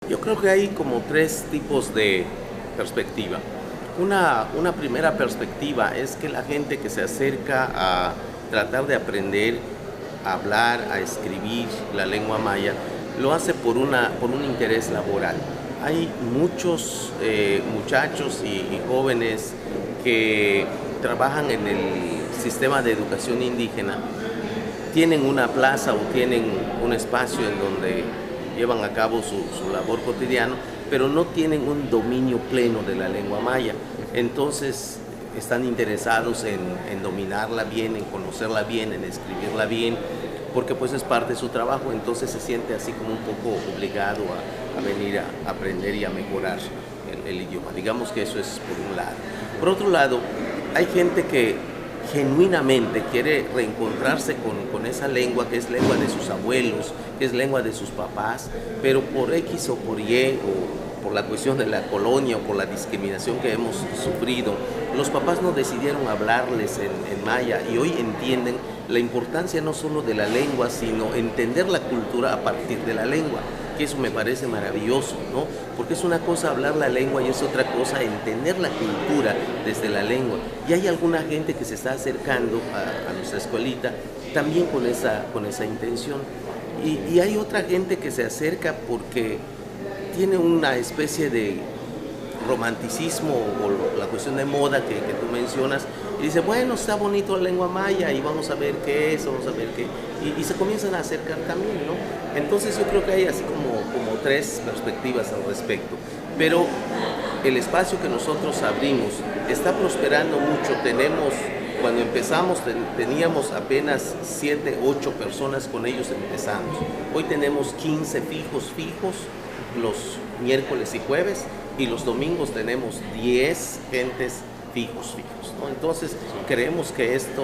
Yo creo que hay como tres tipos de perspectiva. Una primera perspectiva es que la gente que se acerca a tratar de aprender a hablar, a escribir la lengua maya, lo hace por un interés laboral. Hay muchos muchachos y jóvenes que trabajan en el sistema de educación indígena, tienen una plaza o tienen un espacio en donde llevan a cabo su labor cotidiano, pero no tienen un dominio pleno de la lengua maya. Entonces están interesados en dominarla bien, en conocerla bien, en escribirla bien, porque pues es parte de su trabajo. Entonces se siente así como un poco obligado a venir a aprender y a mejorar el idioma. Digamos que eso es por un lado. Por otro lado, hay gente que genuinamente quiere reencontrarse con esa lengua que es lengua de sus abuelos, que es lengua de sus papás, pero por X o por Y o por la cuestión de la colonia o por la discriminación que hemos sufrido, los papás no decidieron hablarles en maya y hoy entienden la importancia no solo de la lengua, sino entender la cultura a partir de la lengua, que eso me parece maravilloso, ¿no? Porque es una cosa hablar la lengua y es otra cosa entender la cultura desde la lengua. Y hay alguna gente que se está acercando a nuestra escuelita también con esa intención. Y hay otra gente que se acerca porque tiene una especie de romanticismo o la cuestión de moda que tú mencionas, y dice, bueno, está bonito la lengua maya y vamos a ver qué es, vamos a ver qué, y se comienzan a acercar también, ¿no? Entonces yo creo que hay así como tres perspectivas al respecto, pero el espacio que nosotros abrimos está prosperando mucho. Cuando empezamos teníamos apenas 7, 8 personas, con ellos empezamos. Hoy tenemos 15 fijos, los miércoles y jueves, y los domingos tenemos 10 gentes fijos, ¿no? Entonces creemos que esto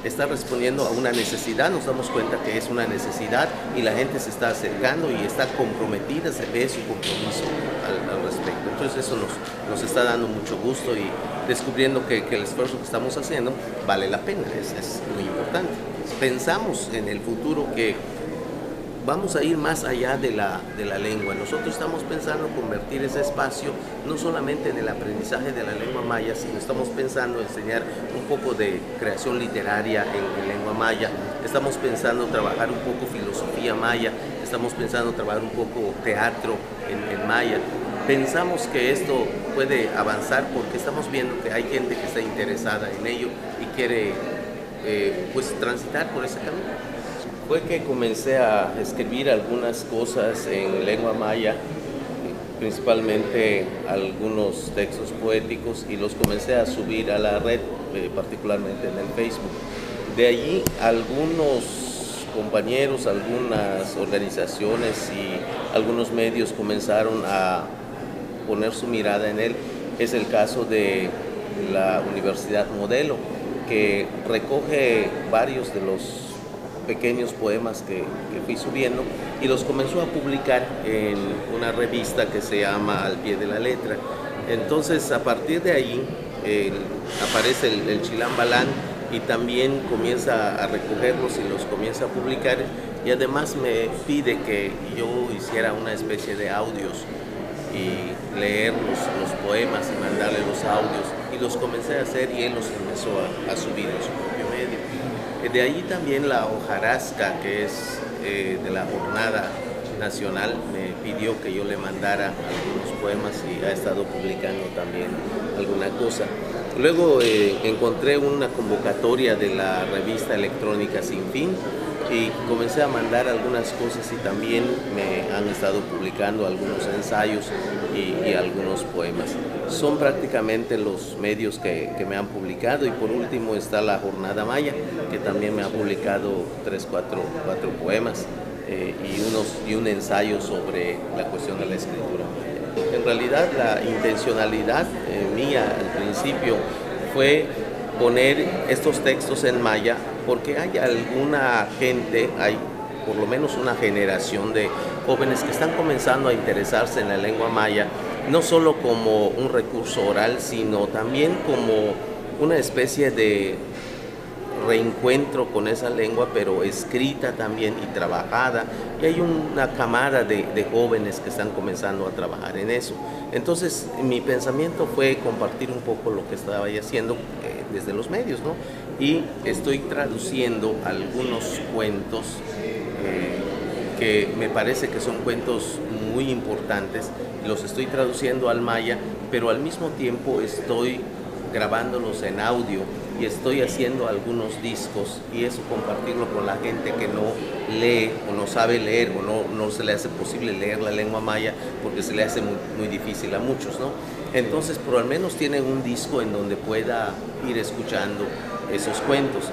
está respondiendo a una necesidad, nos damos cuenta que es una necesidad y la gente se está acercando y está comprometida, se ve su compromiso al respecto. Entonces eso nos está dando mucho gusto y descubriendo que el esfuerzo que estamos haciendo vale la pena, es muy importante. Pensamos en el futuro que vamos a ir más allá de la lengua. Nosotros estamos pensando convertir ese espacio no solamente en el aprendizaje de la lengua maya, sino estamos pensando enseñar un poco de creación literaria en lengua maya. Estamos pensando trabajar un poco filosofía maya, estamos pensando trabajar un poco teatro en maya. Pensamos que esto puede avanzar porque estamos viendo que hay gente que está interesada en ello y quiere pues transitar por ese camino. Fue que comencé a escribir algunas cosas en lengua maya, principalmente algunos textos poéticos, y los comencé a subir a la red, particularmente en el Facebook. De allí algunos compañeros, algunas organizaciones y algunos medios comenzaron a poner su mirada en él. Es el caso de la Universidad Modelo, que recoge varios de los pequeños poemas que fui subiendo y los comenzó a publicar en una revista que se llama Al Pie de la Letra. Entonces a partir de ahí aparece el Chilam Balán y también comienza a recogerlos y los comienza a publicar, y además me pide que yo hiciera una especie de audios y leer los poemas y mandarle los audios, y los comencé a hacer y él los empezó a subir en su propio medio. De ahí también la hojarasca, que es de la Jornada Nacional, me pidió que yo le mandara algunos poemas y ha estado publicando también alguna cosa. Luego encontré una convocatoria de la revista electrónica Sin Fin y comencé a mandar algunas cosas, y también me han estado publicando algunos ensayos y algunos poemas. Son prácticamente los medios que me han publicado, y por último está la Maya, que también me ha publicado 4 poemas y un ensayo sobre la cuestión de la escritura maya. En realidad la intencionalidad mía al principio fue poner estos textos en maya porque hay alguna gente, hay por lo menos una generación de jóvenes que están comenzando a interesarse en la lengua maya, no solo como un recurso oral, sino también como una especie de reencuentro con esa lengua, pero escrita también y trabajada, y hay una camada de jóvenes que están comenzando a trabajar en eso. Entonces mi pensamiento fue compartir un poco lo que estaba haciendo desde los medios, ¿no? Y estoy traduciendo algunos cuentos que me parece que son cuentos muy importantes, los estoy traduciendo al maya, pero al mismo tiempo estoy grabándolos en audio y estoy haciendo algunos discos, y eso compartirlo con la gente que no lee o no sabe leer o no se le hace posible leer la lengua maya porque se le hace muy difícil a muchos, ¿no? Entonces, por al menos tienen un disco en donde pueda ir escuchando esos cuentos.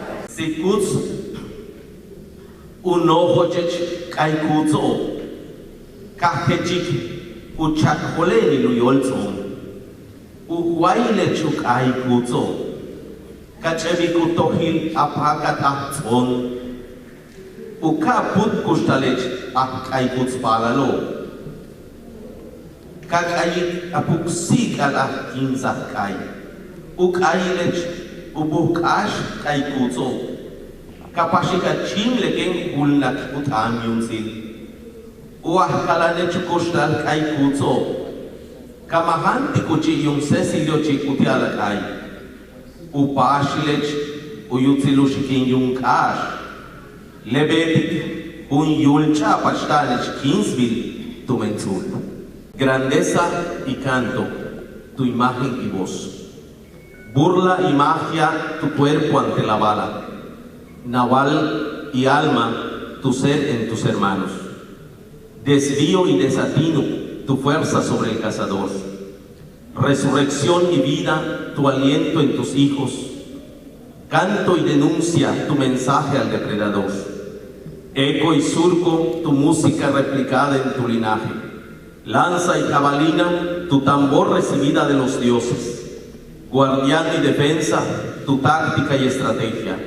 Kachemikutohil apakatahtzon ukaput kustalech akaiputs palalo kakayik apuksik ala kinzakai ukailech ubukash kaikutso kapashika chimleken ulnak utamyunsil uahkalanech kustal kaikutso kamahanti kuchi yung Cecilio chikutialakai Upashilech uyutzilushikin yunkash lebetik un yulcha pashtalech Kingsville tu menzul. Grandeza y canto, tu imagen y voz. Burla y magia, tu cuerpo ante la bala. Naval y alma, tu ser en tus hermanos. Desvío y desatino, tu fuerza sobre el cazador. Resurrección y vida, tu aliento en tus hijos. Canto y denuncia, tu mensaje al depredador. Eco y surco, tu música replicada en tu linaje. Lanza y jabalina, tu tambor recibida de los dioses. Guardián y defensa, tu táctica y estrategia.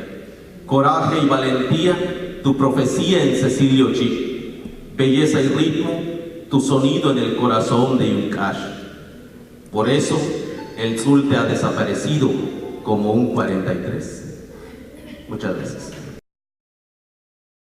Coraje y valentía, tu profecía en Cecilio Chi. Belleza y ritmo, tu sonido en el corazón de Yunkash. Por eso, el Zulte ha desaparecido como un 43. Muchas gracias.